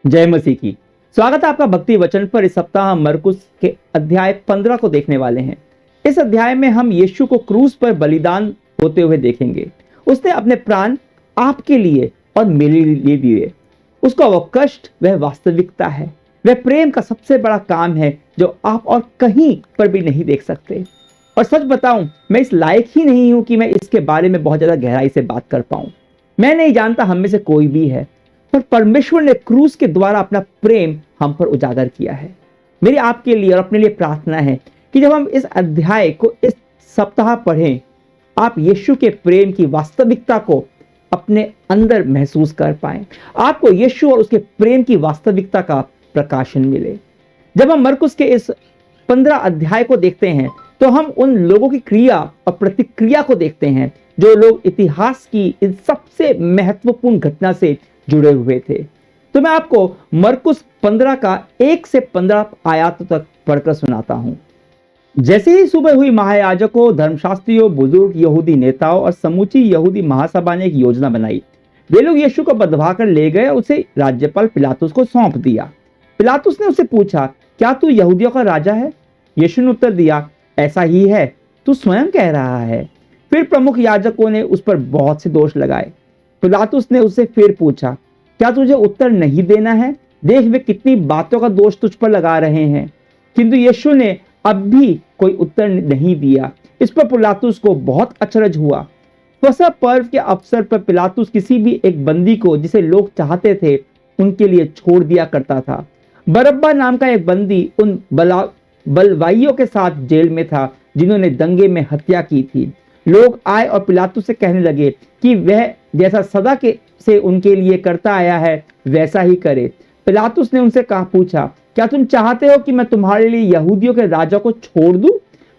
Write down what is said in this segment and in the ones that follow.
जय मसीह की। स्वागत है आपका भक्ति वचन पर। इस सप्ताह हम मरकुस के अध्याय 15 को देखने वाले हैं। इस अध्याय में हम यीशु को क्रूस पर बलिदान होते हुए देखेंगे। उसने अपने प्राण आपके लिए और मेरे लिए दिए। उसका वह कष्ट, वह वास्तविकता है, वह प्रेम का सबसे बड़ा काम है जो आप और कहीं पर भी नहीं देख सकते। और सच बताऊं, मैं इस लायक ही नहीं हूं कि मैं इसके बारे में बहुत ज्यादा गहराई से बात कर पाऊं। मैं नहीं जानता हम में से कोई भी है, पर परमेश्वर ने क्रूस के द्वारा अपना प्रेम हम पर उजागर किया है। मेरी आपके लिए और अपने लिए प्रार्थना है कि जब हम इस अध्याय को इस सप्ताह पढ़ें, आप यीशु के प्रेम की वास्तविकता को अपने अंदर महसूस कर पाएं। आपको यीशु और उसके प्रेम की वास्तविकता का प्रकाशन मिले। जब हम मरकुस के इस 15 अध्याय को देखते हैं तो हम उन लोगों की क्रिया और प्रतिक्रिया को देखते हैं जो लोग इतिहास की इन सबसे महत्वपूर्ण घटना से जुड़े हुए थे। तो मैं आपको मरकुस 15 का 1 से 15 आयत तक पढ़कर सुनाता हूं। जैसे ही सुबह हुई, महायाजकों, धर्मशास्त्रियों, बुजुर्ग यहूदी नेताओं और समूची यहूदी महासभा ने एक योजना बनाई। वे लोग यीशु को बंधवा कर ले गए और उसे राज्यपाल पिलातुस को सौंप दिया। पिलातुस ने उससे पूछा, क्या तू यहूदियों का राजा है? यीशु ने उत्तर दिया, ऐसा ही है, तू स्वयं कह रहा है। फिर प्रमुख याजकों ने उस पर बहुत से दोष लगाए। पिलातुस ने उससे फिर पूछा, क्या तुझे उत्तर नहीं देना है? देख, वे कितनी बातों का दोष तुझ पर लगा रहे हैं। किंतु यीशु ने अब भी कोई उत्तर नहीं दिया। इस पर पिलातुस को बहुत अचरज हुआ। फसह पर्व के अवसर पर पिलातुस किसी भी एक बंदी को जिसे लोग चाहते थे उनके लिए छोड़ दिया करता था। बरअब्बा नाम का एक बंदी उन बलवाइयों के साथ जेल में था जिन्होंने दंगे में हत्या की थी। लोग आए और पिलातुस से कहने लगे कि वह जैसा सदा के से उनके लिए करता आया है वैसा ही करे। पिलातुस ने उनसे पूछा, क्या तुम चाहते हो कि मैं तुम्हारे लिए यहूदियों के राजा को छोड़ दूं?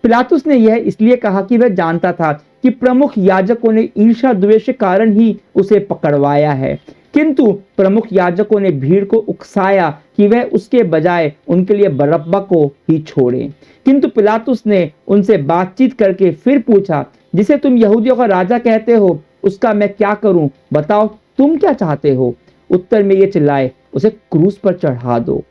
पिलातुस ने यह इसलिए कहा कि वह जानता था कि प्रमुख याजकों ने ईर्ष्या द्वेष के कारण ही उसे पकड़वाया है। किंतु प्रमुख याजकों ने भीड़ को उकसाया कि वह उसके बजाय उनके लिए बरअब्बा को ही छोड़े। किंतु पिलातुस ने उनसे बातचीत करके फिर पूछा, जिसे तुम यहूदियों का राजा कहते हो उसका मैं क्या करूं? बताओ, तुम क्या चाहते हो? उत्तर में ये चिल्लाए, उसे क्रूस पर चढ़ा दो।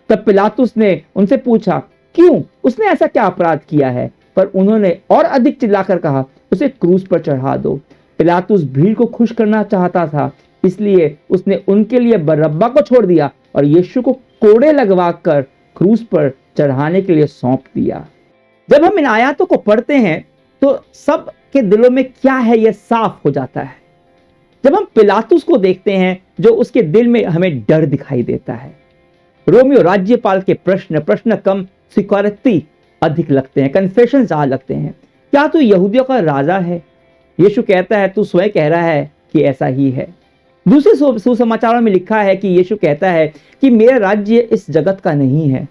तब पिलातुस ने उनसे पूछा, क्यों? उसने ऐसा क्या अपराध किया है? पर उन्होंने और अधिक चिल्लाकर कहा, उसे क्रूस पर चढ़ा दो। पिलातुस भीड़ को खुश करना चाहता था, इसलिए उसने उनके लिए बरअब्बा को छोड़ दिया और यीशु को कोड़े लगवाकर क्रूस पर चढ़ाने के लिए सौंप दिया। जब हम इन आयतों को पढ़ते हैं तो सब के दिलों में क्या है यह साफ हो जाता है। जब हम पिलातुस को देखते हैं जो उसके दिल में हमें डर दिखाई देता है। रोमियो राज्यपाल के प्रश्न कम, स्वीकारोक्ति अधिक लगते हैं, कन्फेशन ज्यादा लगते हैं। क्या तू यहूदियों का राजा है? यीशु कहता है, तू स्वयं कह रहा है कि ऐसा ही है। दूसरे सुसमाचारों में लिखा है कि यीशु कहता है कि मेरा राज्य इस जगत का नहीं है।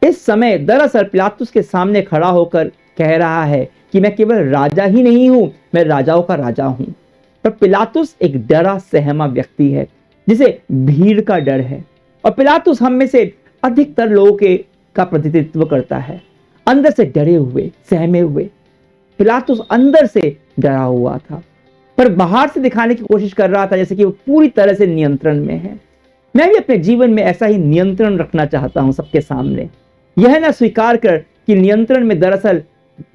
इस समय दरअसल पिलातुस के सामने खड़ा होकर कह रहा है कि मैं केवल राजा ही नहीं हूं, मैं राजाओं का राजा हूं। पर पिलातुस एक डरा सहमा व्यक्ति है जिसे भीड़ का डर है। और पिलातुस हम में से अधिकतर लोगों का प्रतिनिधित्व करता है, अंदर से डरे हुए, सहमे हुए। पिलातुस अंदर से डरा हुआ था, पर बाहर से दिखाने की कोशिश कर रहा था जैसे कि वो पूरी तरह से नियंत्रण में है। मैं भी अपने जीवन में ऐसा ही नियंत्रण रखना चाहता हूं सबके सामने। यह ना स्वीकार कर कि नियंत्रण में दरअसल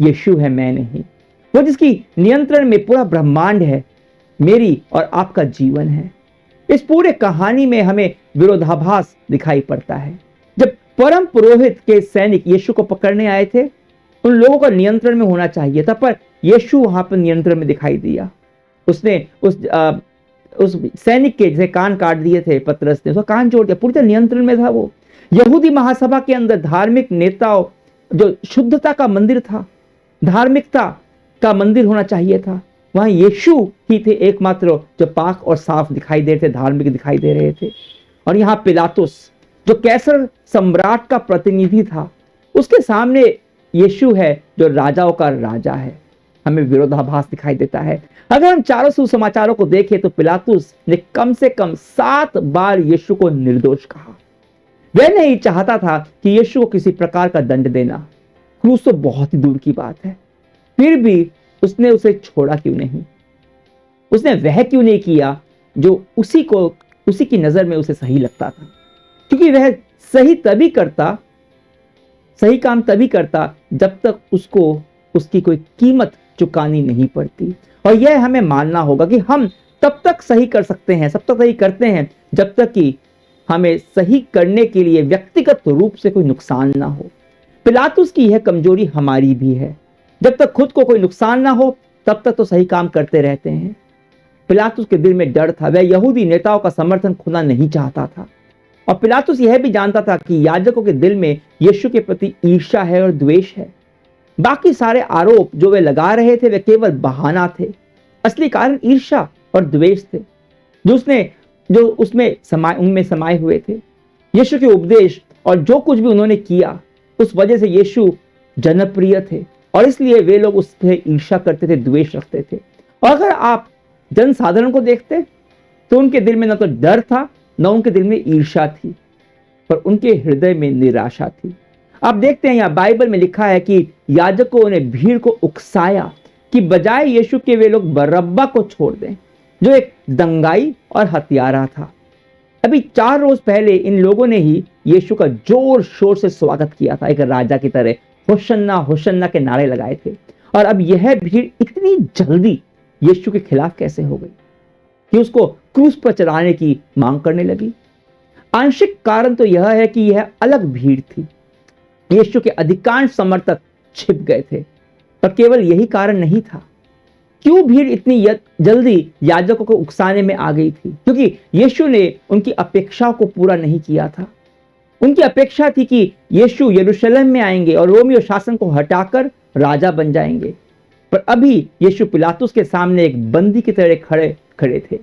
यीशु है, मैं नहीं। वो जिसकी नियंत्रण में पूरा ब्रह्मांड है, मेरी और आपका जीवन है। इस पूरे कहानी में हमें विरोधाभास दिखाई पड़ता है। जब परम पुरोहित के सैनिक यीशु को पकड़ने आए थे, उन लोगों का नियंत्रण में होना चाहिए था, पर यीशु वहां पर नियंत्रण में दिखाई दिया। उसने उस सैनिक के जैसे कान काट दिए थे, पतरस ने उसका कान जोड़ दिया, पूरी तरह नियंत्रण में था वो। यहूदी महासभा के अंदर धार्मिक नेताओं, जो शुद्धता का मंदिर था, धार्मिकता का मंदिर होना चाहिए था, वहां यीशु ही थे एकमात्र जो पाक और साफ दिखाई दे रहे थे, धार्मिक दिखाई दे रहे थे। और यहाँ पिलातुस जो कैसर सम्राट का प्रतिनिधि था, उसके सामने यीशु है जो राजाओं का राजा है। हमें विरोधाभास दिखाई देता है। अगर हम चारों सुसमाचारों को देखें तो पिलातुस ने कम से कम 7 बार यीशु को निर्दोष कहा। वह नहीं चाहता था कि यीशु को किसी प्रकार का दंड देना। क्रूस तो बहुत ही दूर की बात है, फिर भी उसने उसे छोड़ा क्यों नहीं? उसने वह क्यों नहीं किया जो उसी की नजर में उसे सही लगता था? क्योंकि वह सही काम तभी करता जब तक उसको उसकी कोई कीमत चुकानी नहीं पड़ती। और यह हमें मानना होगा कि हम तब तक सही कर सकते हैं, तब तक सही करते हैं जब तक कि हमें सही करने के लिए व्यक्तिगत रूप से कोई नुकसान ना हो। पिलातुस की यह कमजोरी हमारी भी है। जब तक खुद को कोई नुकसान ना हो तब तक तो सही काम करते रहते हैं। पिलातुस के दिल में डर था, वह यहूदी नेताओं का समर्थन खोना नहीं चाहता था। और पिलातुस यह भी जानता था कि याजकों के दिल में यीशु के प्रति ईर्ष्या है और द्वेष है। बाकी सारे आरोप जो वे लगा रहे थे वे केवल बहाना थे। असली कारण ईर्ष्या और द्वेष थे जो उनमें समाये हुए थे। यीशु के उपदेश और जो कुछ भी उन्होंने किया उस वजह से यीशु जनप्रिय थे और इसलिए वे लोग उससे ईर्ष्या करते थे, द्वेष रखते थे। और अगर आप जनसाधारण को देखते तो उनके दिल में न तो डर था न उनके दिल में ईर्ष्या थी, पर उनके हृदय में निराशा थी। आप देखते हैं यहाँ बाइबल में लिखा है कि याजकों ने भीड़ को उकसाया कि बजाय यीशु के वे लोग बरअब्बा को छोड़ दें, जो एक दंगाई और हत्यारा था। अभी 4 रोज पहले इन लोगों ने ही यीशु का जोर शोर से स्वागत किया था, एक राजा की तरह होशन्ना होशन्ना के नारे लगाए थे। और अब यह भीड़ इतनी जल्दी यीशु के खिलाफ कैसे हो गई कि उसको क्रूस पर चढ़ाने की मांग करने लगी। आंशिक कारण तो यह है कि यह अलग भीड़ थी। यीशु के अधिकांश समर्थक छिप गए थे, पर केवल यही कारण नहीं था। क्यों भीड़ इतनी जल्दी याजकों को उकसाने में आ गई थी? क्योंकि यीशु ने उनकी अपेक्षा को पूरा नहीं किया था। उनकी अपेक्षा थी कि यीशु यरूशलेम में आएंगे और रोमियो शासन को हटाकर राजा बन जाएंगे, पर अभी यीशु पिलातुस के सामने एक बंदी की तरह खड़े थे।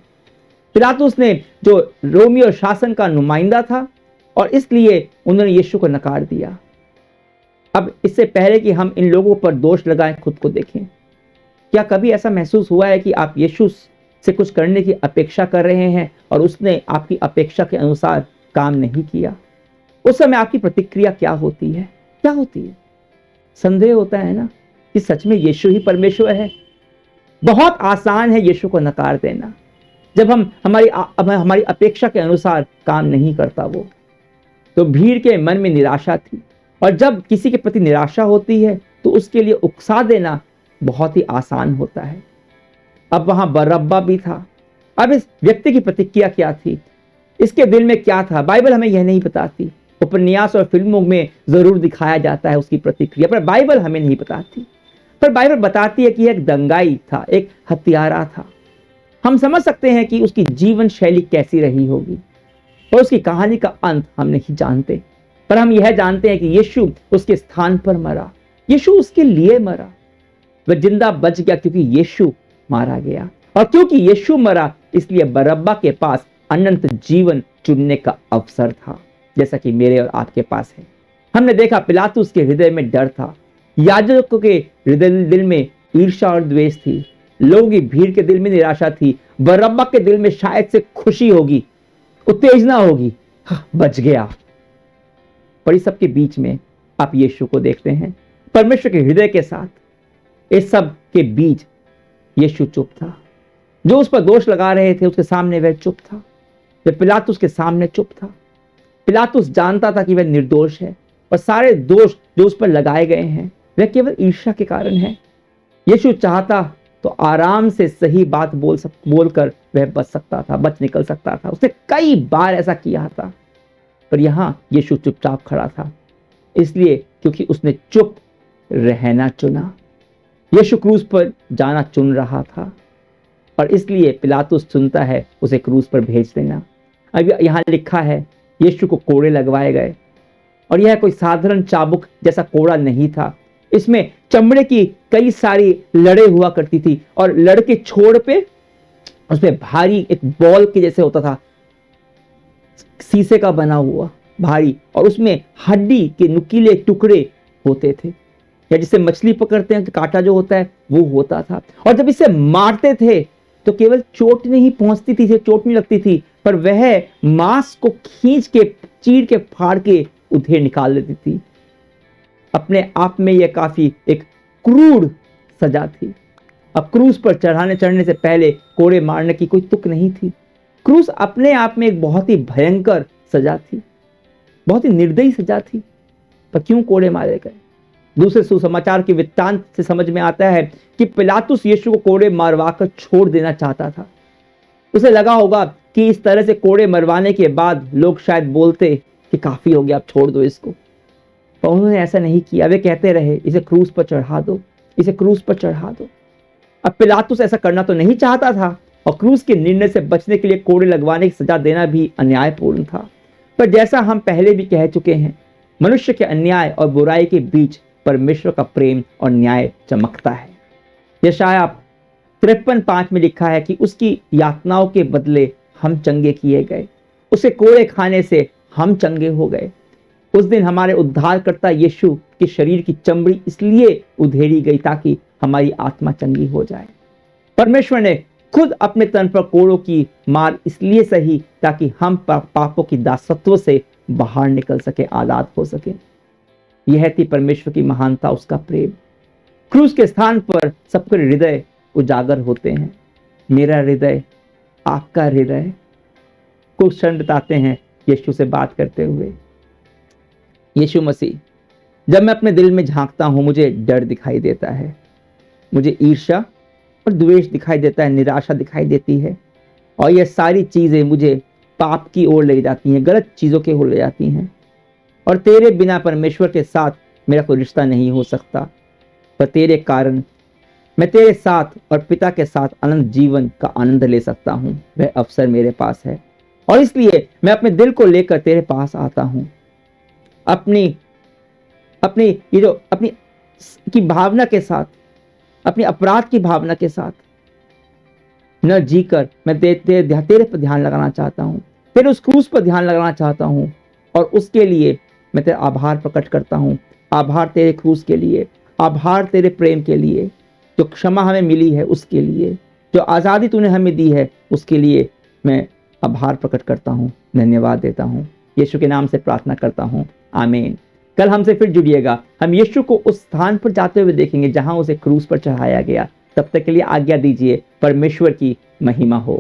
पिलातुस ने जो रोमियो शासन का नुमाइंदा था और इसलिए उन्होंने यीशु को नकार दिया। अब इससे पहले कि हम इन लोगों पर दोष लगाएं, खुद को देखें। क्या कभी ऐसा महसूस हुआ है कि आप यीशु से कुछ करने की अपेक्षा कर रहे हैं और उसने आपकी अपेक्षा के अनुसार काम नहीं किया? उस समय आपकी प्रतिक्रिया क्या होती है? संदेह होता है ना कि सच में यीशु ही परमेश्वर है। बहुत आसान है यीशु को नकार देना जब हमारी अपेक्षा के अनुसार काम नहीं करता वो। तो भीड़ के मन में निराशा थी, और जब किसी के प्रति निराशा होती है तो उसके लिए उकसा देना बहुत ही आसान होता है। अब वहां बरअब्बा भी था। अब इस व्यक्ति की प्रतिक्रिया क्या थी, इसके दिल में क्या था, बाइबल हमें यह नहीं बताती। उपन्यास और फिल्मों में जरूर दिखाया जाता है उसकी प्रतिक्रिया, पर बाइबल हमें नहीं बताती। पर बाइबल बताती है कि एक दंगाई था, एक हत्यारा था। हम समझ सकते हैं कि उसकी जीवन शैली कैसी रही होगी, और उसकी कहानी का अंत हम नहीं जानते, पर हम यह जानते हैं कि यीशु उसके स्थान पर मरा, यीशु उसके लिए मरा। वह जिंदा बच गया क्योंकि यीशु मारा गया, और क्योंकि यीशु मरा इसलिए बरअब्बा के पास अनंत जीवन चुनने का अवसर था, जैसा कि मेरे और आपके पास है। हमने देखा पिलातुस के हृदय में डर था, याजकों के दिल में ईर्ष्या और द्वेष थी, लोगों की भीड़ के दिल में निराशा थी, बरअब्बा के दिल में शायद से खुशी होगी, उत्तेजना होगी, बच गया। पर इस सब के बीच में आप यीशु को देखते हैं, परमेश्वर के हृदय के साथ। इस सब के बीच यीशु चुप था। जो उस पर दोष लगा रहे थे उसके सामने वह चुप था। वह पिलातुस के सामने चुप था। पिलातुस जानता था कि वह निर्दोष है और सारे दोष जो उस पर लगाए गए हैं वह केवल ईर्ष्या के कारण है। यीशु चाहता तो आराम से सही बात बोलकर वह बच निकल सकता था। उसने कई बार ऐसा किया था, पर यहां यीशु चुपचाप खड़ा था, इसलिए क्योंकि उसने चुप रहना चुना। यीशु क्रूस पर जाना चुन रहा था, और इसलिए पिलातुस चुनता है उसे क्रूस पर भेज देना। अब यहां लिखा है यीशु को कोड़े लगवाए गए, और यह कोई साधारण चाबुक जैसा कोड़ा नहीं था। इसमें चमड़े की कई सारी लड़े हुआ करती थी, और लड़ के छोड़ पे उसमें भारी एक बॉल के जैसे होता था, शीशे का बना हुआ भारी, और उसमें हड्डी के नुकीले टुकड़े होते थे, या जिसे मछली पकड़ते हैं कांटा जो होता है वो होता था। और जब इसे मारते थे तो केवल चोट नहीं पहुंचती थी, चोट नहीं लगती थी, पर वह मांस को खींच के चीर के फाड़ के उधेड़ निकाल देती थी। अपने आप में यह काफी एक क्रूर सजा थी। अब क्रूस पर चढ़ने से पहले कोड़े मारने की कोई तुक नहीं थी। क्रूस अपने आप में एक बहुत ही भयंकर सजा थी। बहुत ही निर्दयी सजा थी, पर क्यों कोड़े मारे गए? दूसरे सुसमाचार के वृत्तांत से समझ में आता है कि पिलातुस यीशु को कोड़े मारवाकर छोड़ देना चाहता था। उसे लगा होगा कि इस तरह से कोड़े मरवाने के बाद लोग शायद बोलते कि काफी हो गया, अब छोड़ दो इसको, पर उन्होंने ऐसा नहीं किया। वे कहते रहे, इसे क्रूस पर चढ़ा दो, इसे क्रूस पर चढ़ा दो। अब पिलातुस ऐसा करना तो नहीं चाहता था, और क्रूस के निर्णय से बचने के लिए कोड़े लगवाने की सजा देना भी अन्यायपूर्ण था। पर जैसा हम पहले भी कह चुके हैं, मनुष्य के अन्याय और बुराई के बीच परमेश्वर का प्रेम और न्याय चमकता है। यशायाह 53:5 में लिखा है कि उसकी यातनाओं के बदले हम चंगे किए गए, उसे कोड़े खाने से हम चंगे हो गए। उस दिन हमारे उद्धारकर्ता यीशु के शरीर की चमड़ी इसलिए उधेड़ी गई ताकि हमारी आत्मा चंगी हो जाए। परमेश्वर ने खुद अपने तन पर कोड़ों की मार इसलिए सही ताकि हम पापों की दासत्व से बाहर निकल सके, आजाद हो सके। यह थी परमेश्वर की महानता, उसका प्रेम। क्रूस के स्थान पर सबके हृदय उजागर होते हैं। मेरा हृदय, आपका हृदय। कुछ क्षण बिताते हैं यीशु से बात करते हुए। यीशु मसीह, जब मैं अपने दिल में झांकता हूं, मुझे डर दिखाई देता है, मुझे ईर्ष्या और द्वेष दिखाई देता है, निराशा दिखाई देती है, और यह सारी चीजें मुझे पाप की ओर ले जाती हैं, गलत चीजों की ओर ले जाती हैं। और तेरे बिना परमेश्वर के साथ मेरा कोई रिश्ता नहीं हो सकता, पर तेरे कारण मैं तेरे साथ और पिता के साथ अनंत जीवन का आनंद ले सकता हूं। वह अवसर मेरे पास है, और इसलिए मैं अपने दिल को लेकर तेरे पास आता हूं। अपनी की भावना के साथ, अपनी अपराध की भावना के साथ न जीकर मैं तेरे पर ध्यान लगाना चाहता हूं, तेरे उस क्रूस पर ध्यान लगाना चाहता हूं, और उसके लिए मैं तेरा आभार प्रकट करता हूं। आभार तेरे क्रूस के लिए, आभार तेरे प्रेम के लिए, जो क्षमा हमें मिली है उसके लिए, जो आज़ादी तूने हमें दी है उसके लिए मैं आभार प्रकट करता हूं, धन्यवाद देता हूं। यीशु के नाम से प्रार्थना करता हूं, आमीन। कल हमसे फिर जुड़िएगा। हम यीशु को उस स्थान पर जाते हुए देखेंगे जहां उसे क्रूस पर चढ़ाया गया। तब तक के लिए आज्ञा दीजिए। परमेश्वर की महिमा हो।